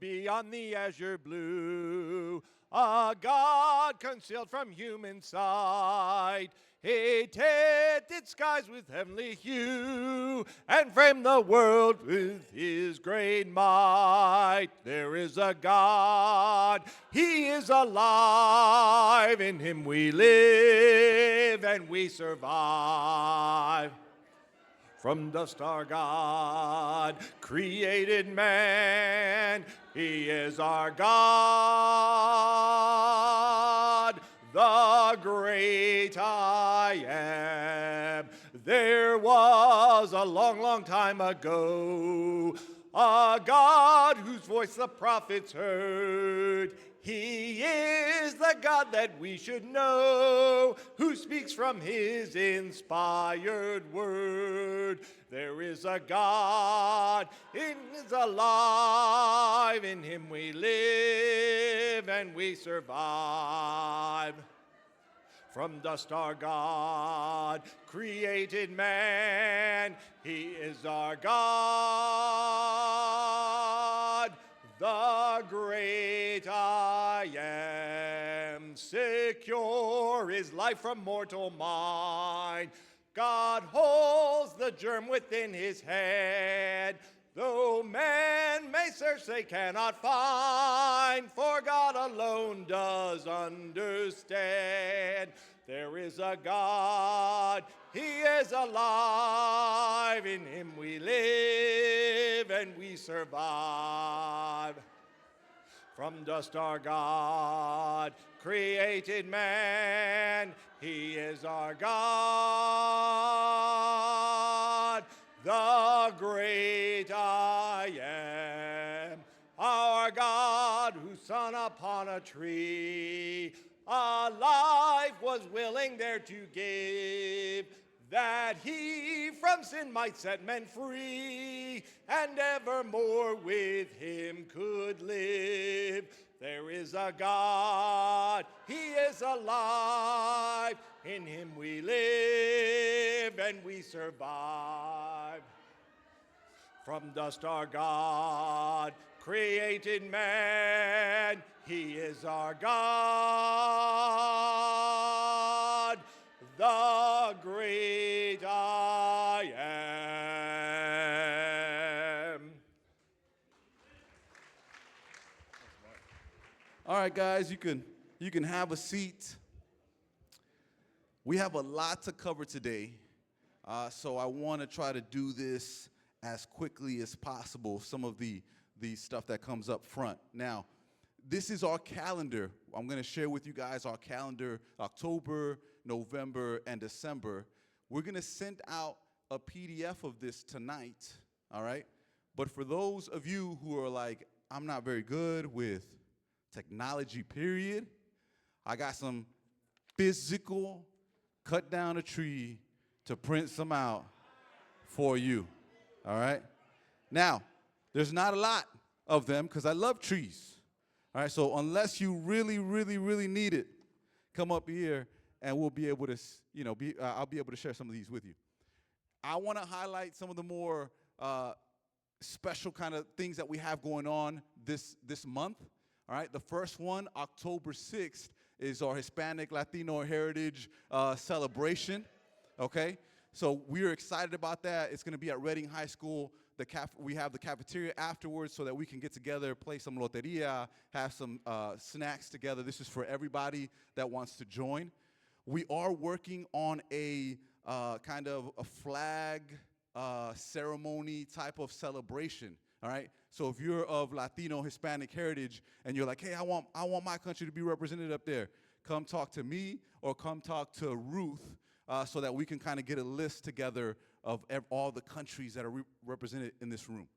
beyond the azure blue. A God concealed from human sight. He tinted skies with heavenly hue and framed the world with his great might. There is a God, he is alive. In him we live and we survive. From dust our God created man. He is our God, the great I am. There was a long, long time ago a God whose voice the prophets heard. He is the God that we should know, who speaks from his inspired word. There is a God, he is alive, in him we live and we survive. From dust our God created man, he is our God, the great I am. Secure is life from mortal mind. God holds the germ within his hand. Though man may search, they cannot find, for God alone does understand. There is a God, he is alive, in him we live and we survive. From dust our God created man, he is our God, the great I am. Our God who shone upon a tree, a life was willing there to give, that he from sin might set men free, and evermore with him could live. There is a God, he is alive, in him we live and we survive. From dust our God created man, he is our God, the great I am. All right, guys, you can have a seat. We have a lot to cover today, so I want to try to do this as quickly as possible, some of the stuff that comes up front. Now, this is our calendar. I'm going to share with you guys our calendar, October, November, and December. We're going to send out a PDF of this tonight, all right? But for those of you who are like, I'm not very good with technology, period, I got some physical, cut down a tree to print some out for you, all right? Now, there's not a lot of them because I love trees, all right? So unless you really, really, really need it, come up here and we'll be able to, I'll be able to share some of these with you. I want to highlight some of the more special kind of things that we have going on this month, all right? The first one, October 6th, is our Hispanic Latino Heritage celebration, okay? So we're excited about that. It's going to be at Reading High School. We have the cafeteria afterwards so that we can get together, play some loteria, have some snacks together. This is for everybody that wants to join. We are working on a kind of a flag ceremony type of celebration, all right? So if you're of Latino Hispanic heritage and you're like, hey, I want my country to be represented up there, come talk to me or come talk to Ruth so that we can kind of get a list together of all the countries that are represented in this room.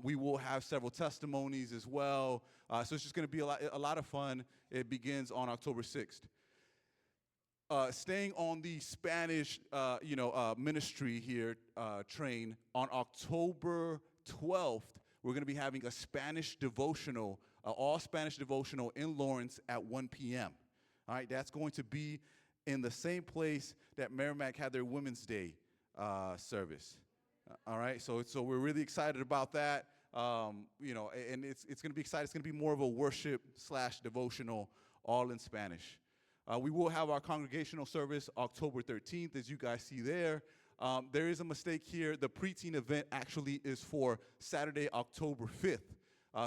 We will have several testimonies as well. So it's just going to be a lot of fun. It begins on October 6th. Staying on the Spanish, ministry here train, on October 12th, we're going to be having a Spanish devotional, all Spanish devotional in Lawrence at 1 p.m. All right, that's going to be in the same place that Merrimack had their Women's Day service. All right, so we're really excited about that. And it's going to be exciting. It's going to be more of a worship/devotional, all in Spanish. We will have our congregational service October 13th, as you guys see there. There is a mistake here. The preteen event actually is for Saturday, October 5th.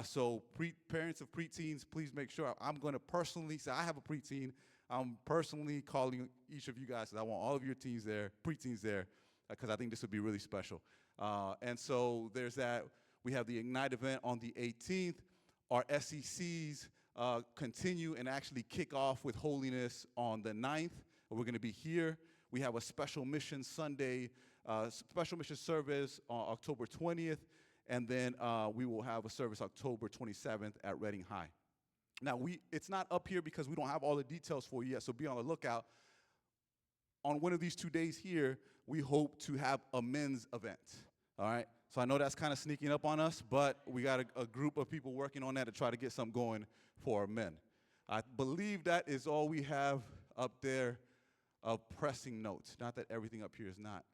So parents of preteens, please make sure. I'm going to personally say I have a preteen. I'm personally calling each of you guys because I want all of your teens there, preteens there, because I think this would be really special. And so there's that. We have the Ignite event on the 18th. Our SECs continue and actually kick off with holiness on the 9th. We're going to be here. We have a special mission Sunday, special mission service on October 20th. And then we will have a service October 27th at Reading High. Now, it's not up here because we don't have all the details for you yet, so be on the lookout. On one of these 2 days here, we hope to have a men's event, all right? So I know that's kind of sneaking up on us, but we got a group of people working on that to try to get something going for our men. I believe that is all we have up there of pressing notes. Not that everything up here is not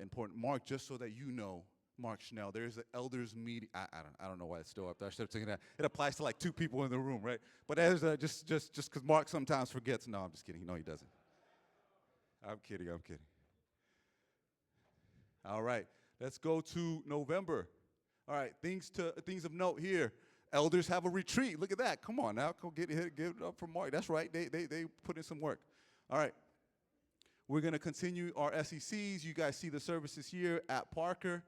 important. Mark, just so that you know, Mark Schnell, there's an elders meeting. I don't know why it's still up there. I should have taken that. It applies to like 2 people in the room, right? But there's just because Mark sometimes forgets. No, I'm just kidding. No, he doesn't. I'm kidding. All right, let's go to November. All right, things of note here. Elders have a retreat. Look at that. Come on now, go get it up for Mark. That's right. They put in some work. All right. We're going to continue our SECs. You guys see the services here at Parker.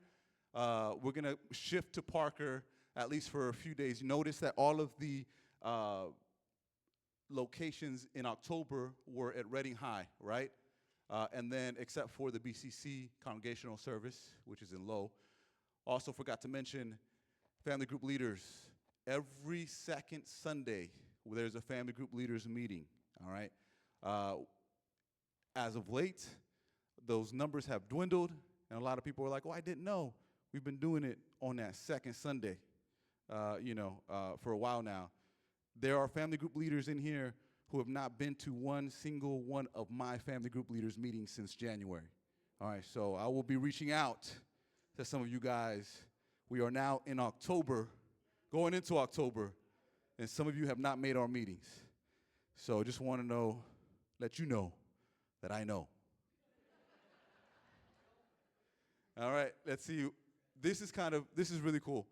We're going to shift to Parker at least for a few days. Notice that all of the locations in October were at Reading High, right? And then except for the BCC congregational service, which is in Low. Also forgot to mention family group leaders. Every second Sunday, there's a family group leaders meeting, all right? As of late, those numbers have dwindled, and a lot of people are like, oh, I didn't know. We've been doing it on that second Sunday, for a while now. There are family group leaders in here who have not been to one single one of my family group leaders meetings since January. All right, so I will be reaching out to some of you guys. We are now in October, going into October, and some of you have not made our meetings. So just want to let you know that I know. All right, let's see. This is really cool.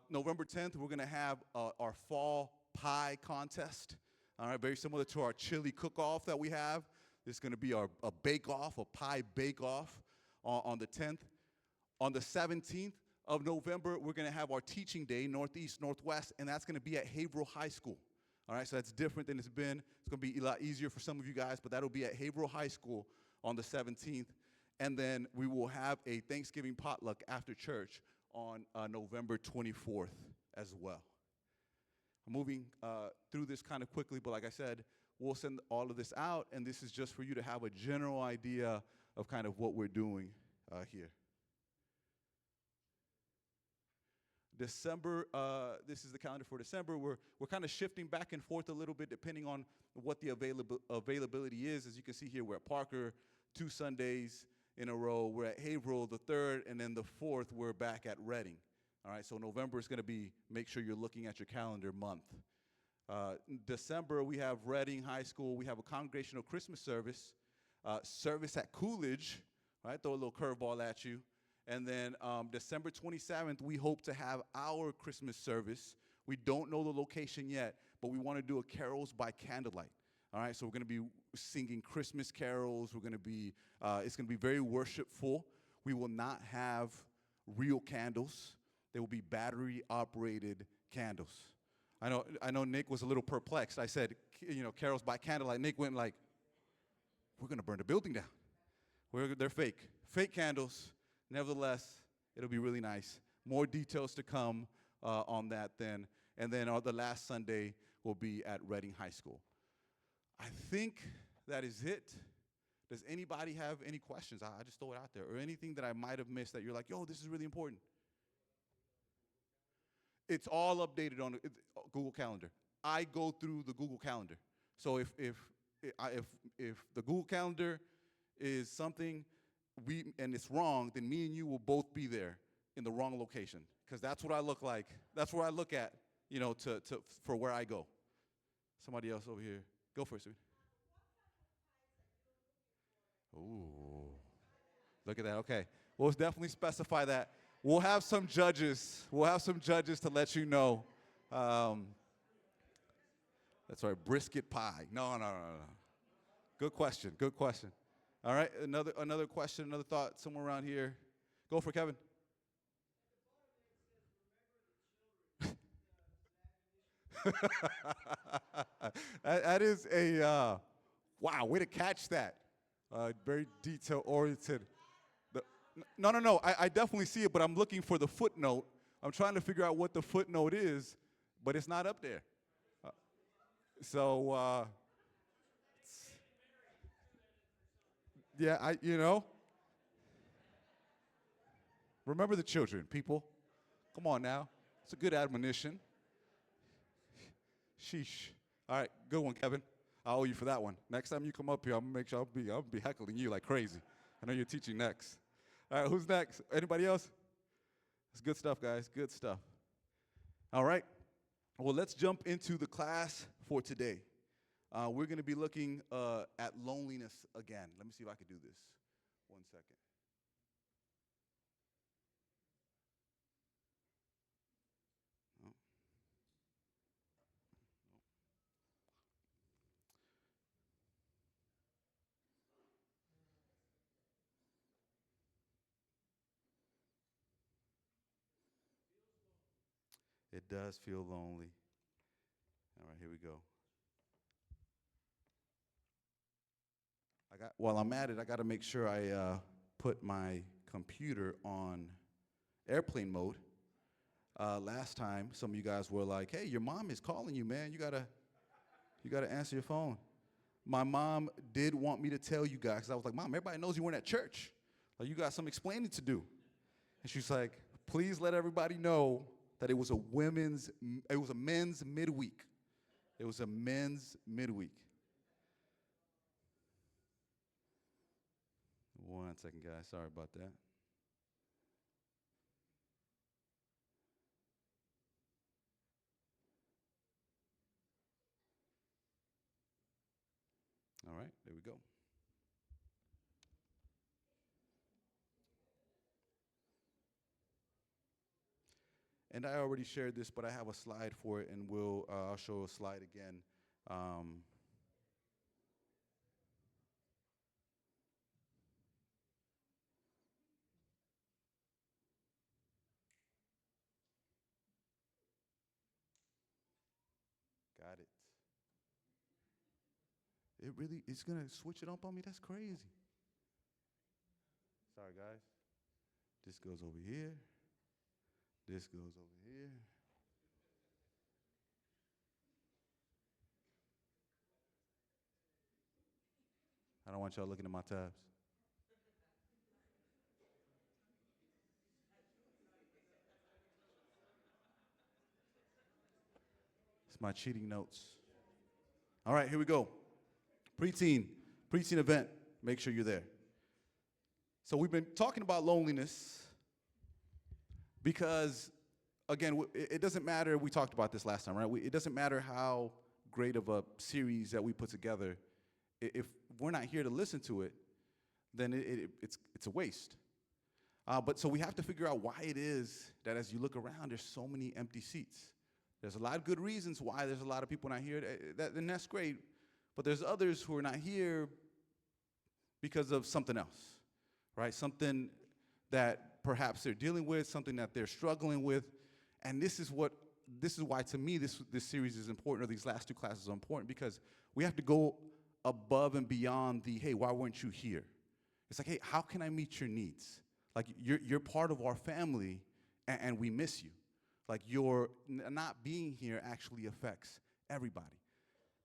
November 10th, we're going to have our fall pie contest. All right, very similar to our chili cook-off that we have. This is going to be a bake-off, a pie bake-off on the 10th. On the 17th of November, we're going to have our teaching day, Northeast, Northwest, and that's going to be at Haverhill High School. All right, so that's different than it's been. It's going to be a lot easier for some of you guys, but that'll be at Haverhill High School on the 17th. And then we will have a Thanksgiving potluck after church on November 24th as well. I'm moving through this kind of quickly, but like I said, we'll send all of this out, and this is just for you to have a general idea of kind of what we're doing here. December, this is the calendar for December. We're kind of shifting back and forth a little bit depending on what the availability is. As you can see here, we're at Parker 2 Sundays in a row. We're at Haverhill the 3rd, and then the 4th, we're back at Reading. All right, so November is going to be, make sure you're looking at your calendar month. December, we have Reading High School. We have a congregational Christmas service, service at Coolidge, right? Throw a little curveball at you. And then December 27th, we hope to have our Christmas service. We don't know the location yet, but we want to do a carols by candlelight. All right, so we're going to be singing Christmas carols. We're going to be, it's going to be very worshipful. We will not have real candles. They will be battery-operated candles. I know Nick was a little perplexed. I said, carols by candlelight. Nick went like, we're going to burn the building down. They're fake. Fake candles. Nevertheless, it'll be really nice. More details to come on that then. And then the last Sunday will be at Reading High School. I think that is it. Does anybody have any questions? I just throw it out there. Or anything that I might have missed that you're like, yo, this is really important. It's all updated on Google Calendar. I go through the Google Calendar. So if the Google Calendar is something and it's wrong, then me and you will both be there in the wrong location. because that's what I look like. That's where I look at, for where I go. Somebody else over here. Go for it, sweetie. Ooh. Look at that. Okay. We'll definitely specify that. We'll have some judges. We'll have some judges to let you know. That's right. Brisket pie. No. Good question. Good question. All right. Another question, another thought somewhere around here. Go for it, Kevin. That is a wow, way to catch that. Very detail oriented. No. I definitely see it, but I'm looking for the footnote. I'm trying to figure out what the footnote is, but it's not up there. Yeah, remember the children, people. Come on now. It's a good admonition. Sheesh. All right, good one, Kevin. I owe you for that one. Next time you come up here, I'm gonna make sure I'll be heckling you like crazy. I know you're teaching next. All right, who's next? Anybody else? It's good stuff, guys. Good stuff. All right. Well, let's jump into the class for today. We're going to be looking at loneliness again. Let me see if I can do this. 1 second. No. It does feel lonely. All right, here we go. While I'm at it, I got to make sure I put my computer on airplane mode. Last time, some of you guys were like, "Hey, your mom is calling you, man. You gotta answer your phone." My mom did want me to tell you guys, 'cause I was like, "Mom, everybody knows you weren't at church. Like, you got some explaining to do." And she's like, "Please let everybody know that it was a men's midweek. It was a men's midweek." 1 second, guys. Sorry about that. All right, there we go. And I already shared this, but I have a slide for it, and I'll show a slide again. Got it. It's going to switch it up on me? That's crazy. Sorry, guys. This goes over here. This goes over here. I don't want y'all looking at my tabs. It's my cheating notes. All right, here we go. Preteen event. Make sure you're there. So we've been talking about loneliness because, again, it doesn't matter. We talked about this last time, right? It doesn't matter how great of a series that we put together. If we're not here to listen to it, then it's a waste. So we have to figure out why it is that as you look around, there's so many empty seats. There's a lot of good reasons why there's a lot of people not here, and that's great. But there's others who are not here because of something else, right? Something that perhaps they're dealing with, something that they're struggling with. And this is why, to me, this series is important, or these last two classes are important, because we have to go above and beyond the, hey, why weren't you here? It's like, hey, how can I meet your needs? Like, you're part of our family, and we miss you. Like, your not being here actually affects everybody.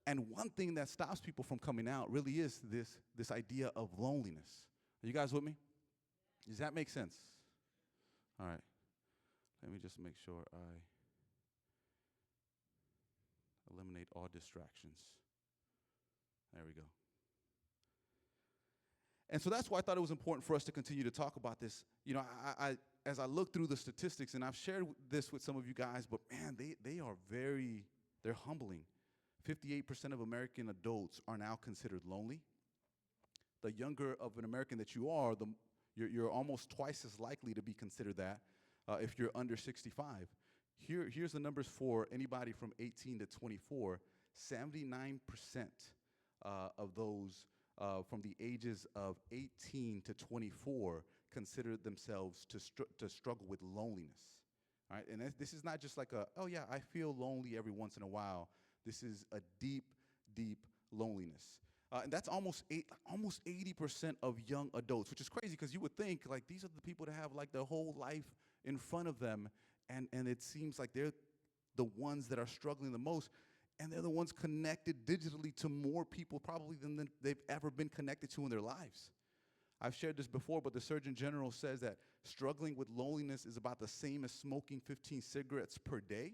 And one thing that stops people from coming out really is this idea of loneliness. Are you guys with me? Does that make sense? All right. Let me just make sure I eliminate all distractions. There we go. And so that's why I thought it was important for us to continue to talk about this. You know, as I look through the statistics, and I've shared this with some of you guys, but man, they're humbling. 58% of American adults are now considered lonely. The younger of an American that you are, you're almost twice as likely to be considered that if you're under 65. Here's the numbers for anybody from 18 to 24. 79% of those from the ages of 18 to 24 consider themselves to struggle with loneliness. All right? And this is not just like oh yeah, I feel lonely every once in a while. This is a deep, deep loneliness. And that's almost 80% of young adults, which is crazy because you would think like these are the people that have like their whole life in front of them, and it seems like they're the ones that are struggling the most, and they're the ones connected digitally to more people probably than they've ever been connected to in their lives. I've shared this before, but the Surgeon General says that struggling with loneliness is about the same as smoking 15 cigarettes per day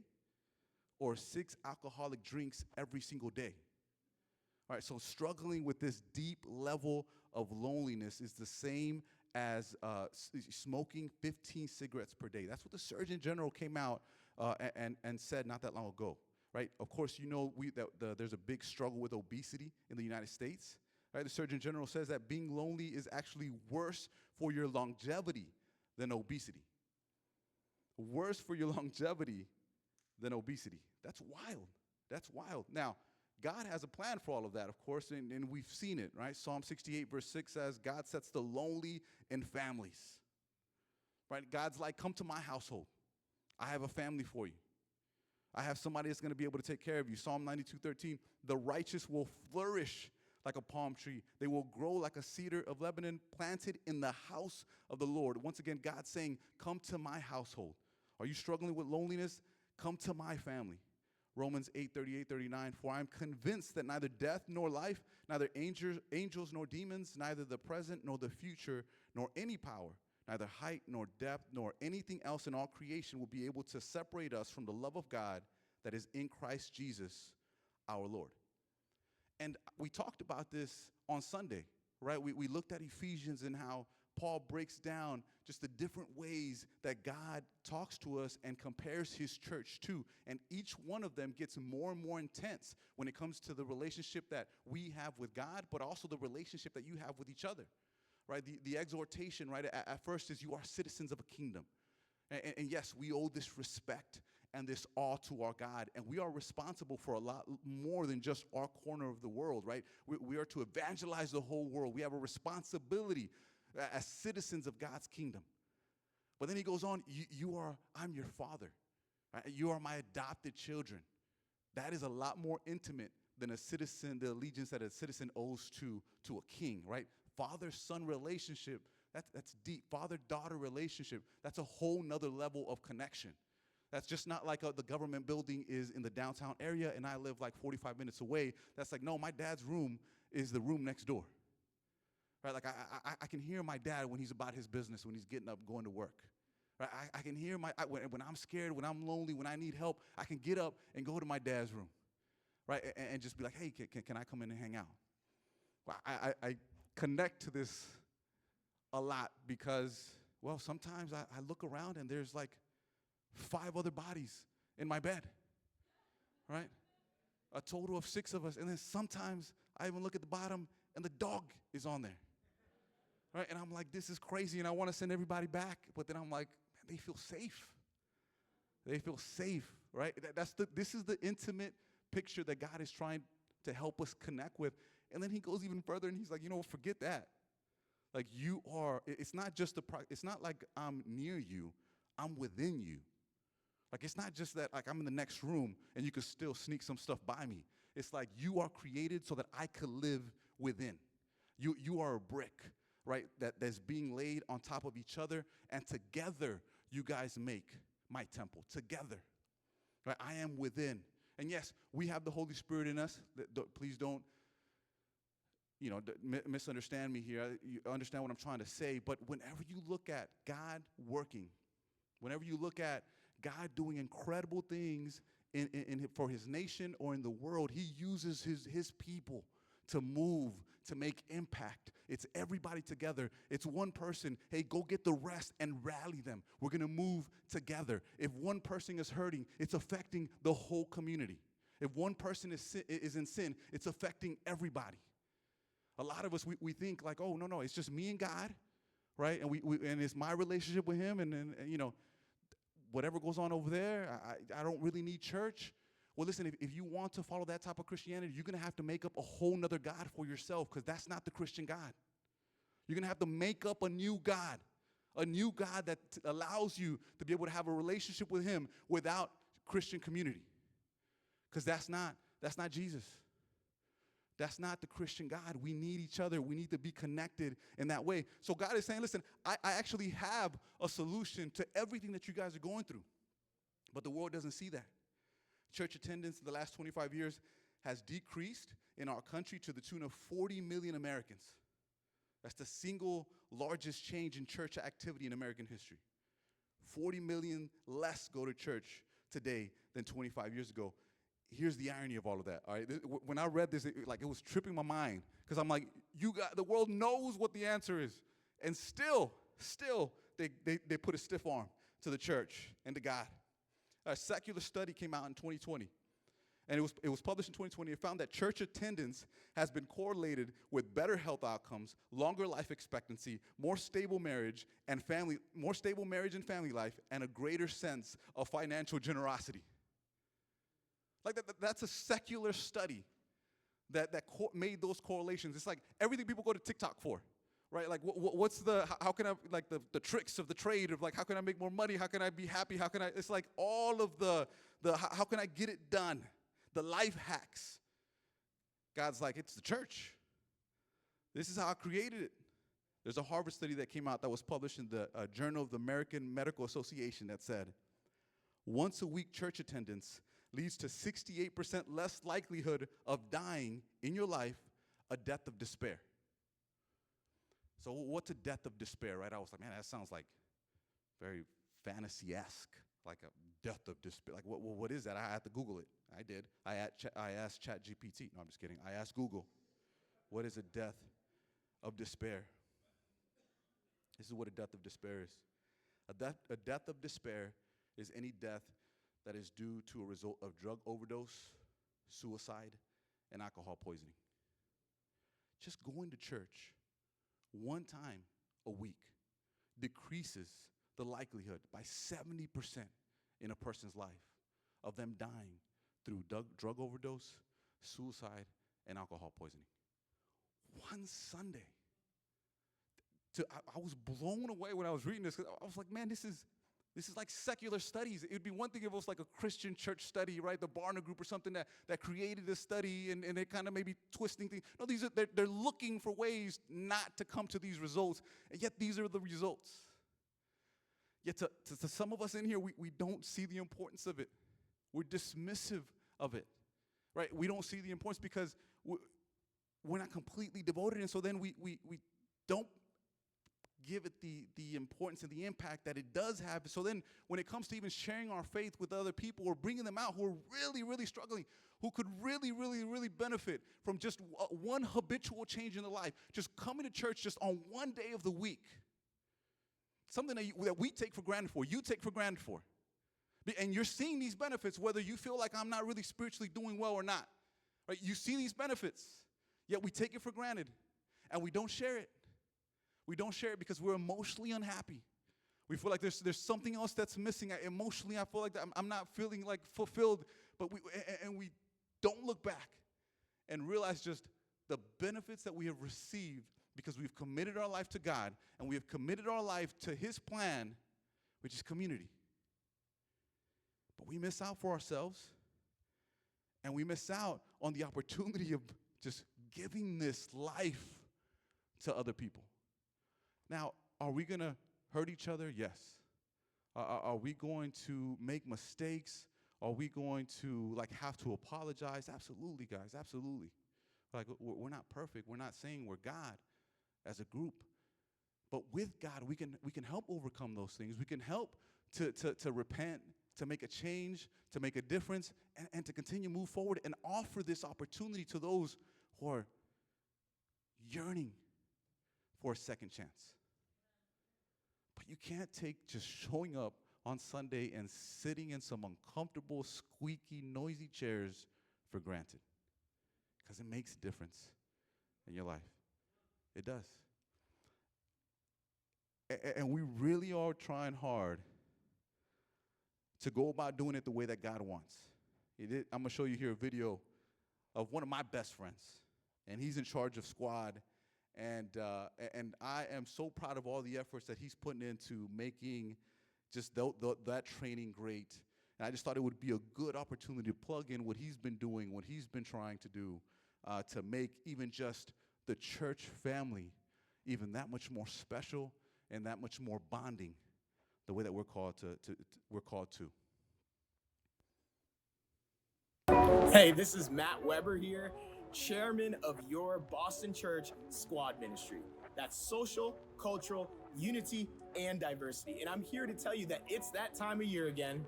or 6 alcoholic drinks every single day. All right, so struggling with this deep level of loneliness is the same as smoking 15 cigarettes per day. That's what the Surgeon General came out and said not that long ago, right? Of course, you know there's a big struggle with obesity in the United States. Right? The Surgeon General says that being lonely is actually worse for your longevity than obesity. Worse for your longevity than obesity. That's wild. That's wild. Now, God has a plan for all of that, of course, and we've seen it, right? Psalm 68, verse 6 says, God sets the lonely in families, right? God's like, come to my household. I have a family for you. I have somebody that's going to be able to take care of you. Psalm 92:13, the righteous will flourish like a palm tree. They will grow like a cedar of Lebanon, planted in the house of the Lord. Once again, God's saying, come to my household. Are you struggling with loneliness? Come to my family. Romans 8:38-39, for I am convinced that neither death nor life, neither angels nor demons, neither the present nor the future, nor any power, neither height nor depth, nor anything else in all creation will be able to separate us from the love of God that is in Christ Jesus, our Lord. And we talked about this on Sunday, right? We looked at Ephesians and how Paul breaks down just the different ways that God talks to us and compares his church to. And each one of them gets more and more intense when it comes to the relationship that we have with God, but also the relationship that you have with each other, right? The exhortation, right, at first is you are citizens of a kingdom. And yes, we owe this respect and this awe to our God. And we are responsible for a lot more than just our corner of the world, right? We are to evangelize the whole world. We have a responsibility as citizens of God's kingdom. But then he goes on, I'm your father. Right? You are my adopted children. That is a lot more intimate than the allegiance that a citizen owes to a king, right? Father-son relationship, that's deep. Father-daughter relationship, that's a whole nother level of connection. That's just not like the government building is in the downtown area and I live like 45 minutes away. That's like, no, my dad's room is the room next door. Right? Like I can hear my dad when he's about his business, when he's getting up, going to work. Right? I can hear when I'm scared, when I'm lonely, when I need help, I can get up and go to my dad's room. Right? And just be like, hey, can I come in and hang out? Well, I connect to this a lot because, well, sometimes I look around and there's like 5 other bodies in my bed, right? A total of 6 of us. And then sometimes I even look at the bottom and the dog is on there, right? And I'm like, this is crazy and I want to send everybody back. But then I'm like, man, they feel safe. They feel safe, right? This is the intimate picture that God is trying to help us connect with. And then he goes even further and he's like, forget that. Like it's not like I'm near you, I'm within you. Like, it's not just that, like, I'm in the next room and you could still sneak some stuff by me. It's like you are created so that I could live within. You are a brick, right, that's being laid on top of each other, and together you guys make my temple. Together, right? I am within. And yes, we have the Holy Spirit in us. Please don't, misunderstand me here. You understand what I'm trying to say. But whenever you look at God working, whenever you look at God doing incredible things for his nation or in the world, he uses his people to move, to make impact. It's everybody together. It's one person. Hey, go get the rest and rally them. We're going to move together. If one person is hurting, it's affecting the whole community. If one person is in sin, it's affecting everybody. A lot of us, we think like, oh, no, it's just me and God, right? And and it's my relationship with him, and you know, whatever goes on over there, I don't really need church. Well, listen, if you want to follow that type of Christianity, you're going to have to make up a whole nother God for yourself, because that's not the Christian God. You're going to have to make up a new God that allows you to be able to have a relationship with him without Christian community, because that's not Jesus. That's not the Christian God. We need each other. We need to be connected in that way. So God is saying, listen, I actually have a solution to everything that you guys are going through, but the world doesn't see that. Church attendance in the last 25 years has decreased in our country to the tune of 40 million Americans. That's the single largest change in church activity in American history. 40 million less go to church today than 25 years ago. Here's the irony of all of that, all right? When I read this, it was tripping my mind, because I'm like, the world knows what the answer is, and still, they put a stiff arm to the church and to God. A secular study came out in 2020, and it was published in 2020. It found that church attendance has been correlated with better health outcomes, longer life expectancy, more stable marriage and family life, and a greater sense of financial generosity. Like that's a secular study that made those correlations. It's like everything people go to TikTok for. Right, like what's how can I, like the tricks of the trade of like, how can I make more money? How can I be happy? It's like all of the how can I get it done? The life hacks. God's like, it's the church. This is how I created it. There's a Harvard study that came out that was published in the Journal of the American Medical Association that said, once a week church attendance leads to 68% less likelihood of dying in your life, a death of despair. So what's a death of despair, right? I was like, man, that sounds like very fantasy-esque, like a death of despair. Like, what is that? I had to Google it. I did. I asked ChatGPT. No, I'm just kidding. I asked Google, what is a death of despair? This is what a death of despair is. A death of despair is any death that is due to a result of drug overdose, suicide, and alcohol poisoning. Just going to church one time a week decreases the likelihood by 70% in a person's life of them dying through drug overdose, suicide, and alcohol poisoning. One Sunday. I was blown away when I was reading this, because I was like, man, this is like secular studies. It would be one thing if it was like a Christian church study, right? The Barna Group or something that created a study and they kind of maybe twisting things. No, they're looking for ways not to come to these results, and yet these are the results. Yet to some of us in here, we don't see the importance of it. We're dismissive of it, right? We don't see the importance because we're not completely devoted, and so then we don't give it the importance and the impact that it does have. So then when it comes to even sharing our faith with other people or bringing them out who are really, really struggling, who could really, really, really benefit from just one habitual change in their life, just coming to church just on one day of the week, something that we take for granted for, you take for granted for. And you're seeing these benefits whether you feel like I'm not really spiritually doing well or not. Right? You see these benefits, yet we take it for granted and we don't share it. We don't share it because we're emotionally unhappy. We feel like there's something else that's missing. Emotionally, I feel like I'm not feeling like fulfilled. But we don't look back and realize just the benefits that we have received because we've committed our life to God and we have committed our life to His plan, which is community. But we miss out for ourselves, and we miss out on the opportunity of just giving this life to other people. Now, are we going to hurt each other? Yes. Are we going to make mistakes? Are we going to have to apologize? Absolutely, guys, absolutely. We're not perfect. We're not saying we're God as a group. But with God, we can help overcome those things. We can help to repent, to make a change, to make a difference, and to continue to move forward and offer this opportunity to those who are yearning for a second chance. But you can't take just showing up on Sunday and sitting in some uncomfortable, squeaky, noisy chairs for granted. Because it makes a difference in your life. It does. And we really are trying hard to go about doing it the way that God wants. I'm going to show you here a video of one of my best friends. And he's in charge of Squad. And I am so proud of all the efforts that he's putting into making just that training great. And I just thought it would be a good opportunity to plug in what he's been doing, what he's been trying to do to make even just the church family even that much more special and that much more bonding the way that we're called to. Hey, this is Matt Weber here, chairman of your Boston Church Squad Ministry. That's social, cultural, unity, and diversity. And I'm here to tell you that it's that time of year again,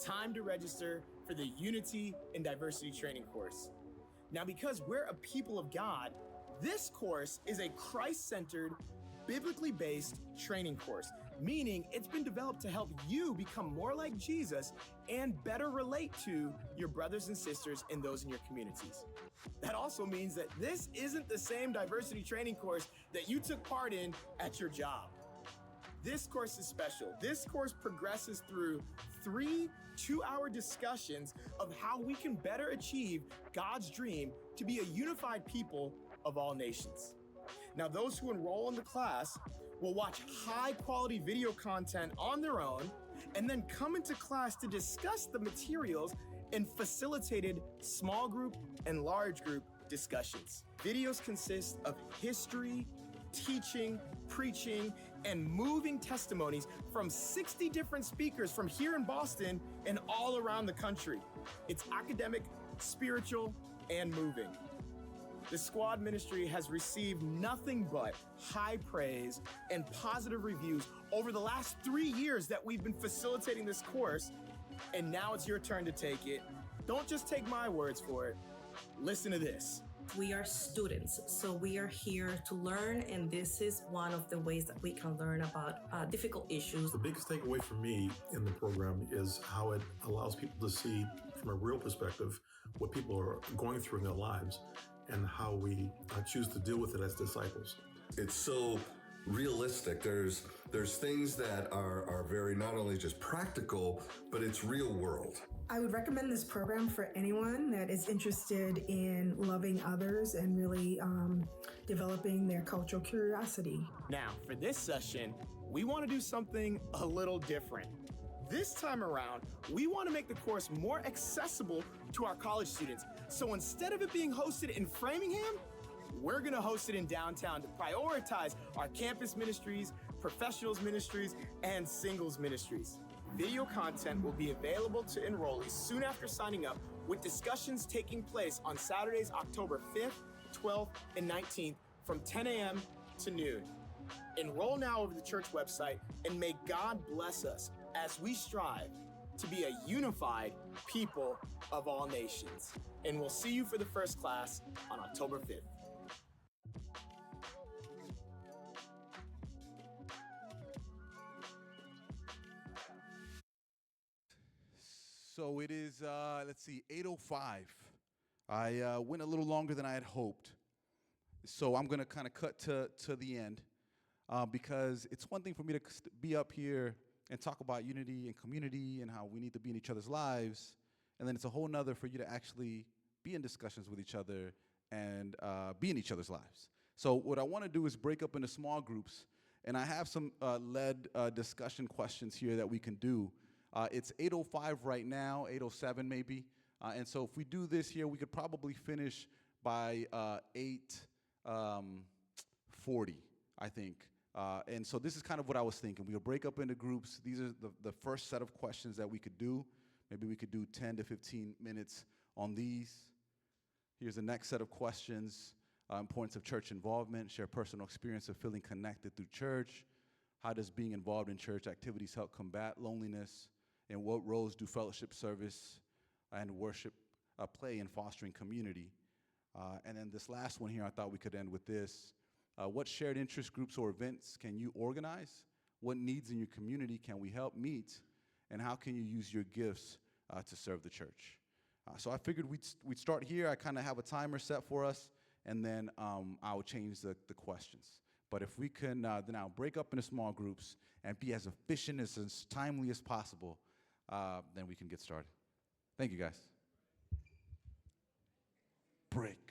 time to register for the Unity and Diversity Training course. Now, because we're a people of God, this course is a Christ-centered, biblically based training course, meaning it's been developed to help you become more like Jesus and better relate to your brothers and sisters and those in your communities. That also means that this isn't the same diversity training course that you took part in at your job. This course is special. This course progresses through 3 2-hour discussions of how we can better achieve God's dream to be a unified people of all nations. Now, those who enroll in the class will watch high-quality video content on their own and then come into class to discuss the materials in facilitated small group and large group discussions. Videos consist of history, teaching, preaching, and moving testimonies from 60 different speakers from here in Boston and all around the country. It's academic, spiritual, and moving. The Squad Ministry has received nothing but high praise and positive reviews over the last 3 years that we've been facilitating this course, and now it's your turn to take it. Don't just take my words for it. Listen to this. We are students, so we are here to learn, and this is one of the ways that we can learn about difficult issues. The biggest takeaway for me in the program is how it allows people to see from a real perspective what people are going through in their lives and how we choose to deal with it as disciples. It's so realistic. There's things that are very not only just practical, but it's real world. I would recommend this program for anyone that is interested in loving others and really developing their cultural curiosity. Now, for this session, we want to do something a little different. This time around, we want to make the course more accessible to our college students. So instead of it being hosted in Framingham, we're going to host it in downtown to prioritize our campus ministries, professionals ministries, and singles ministries. Video content will be available to enrollees soon after signing up, with discussions taking place on Saturdays, October 5th, 12th, and 19th from 10 a.m. to noon. Enroll now over the church website, and may God bless us as we strive to be a unified people of all nations. And we'll see you for the first class on October 5th. So it is, 8:05. I went a little longer than I had hoped. So I'm going to kind of cut to the end because it's one thing for me to be up here and talk about unity and community and how we need to be in each other's lives. And then it's a whole nother for you to actually be in discussions with each other and be in each other's lives. So what I want to do is break up into small groups. And I have some led discussion questions here that we can do. It's 8:05 right now, 8:07 maybe. And so if we do this here, we could probably finish by 8:40, I think. And so this is kind of what I was thinking. We'll break up into groups. These are the first set of questions that we could do. Maybe we could do 10 to 15 minutes on these. Here's the next set of questions. Importance of church involvement, share personal experience of feeling connected through church. How does being involved in church activities help combat loneliness? And what roles do fellowship service and worship play in fostering community? And then this last one here, I thought we could end with this. What shared interest groups or events can you organize? What needs in your community can we help meet? And how can you use your gifts to serve the church? So I figured we'd start here. I kind of have a timer set for us, and then I'll change the questions. But if we can then I'll break up into small groups and be as efficient as timely as possible, then we can get started. Thank you, guys. Break.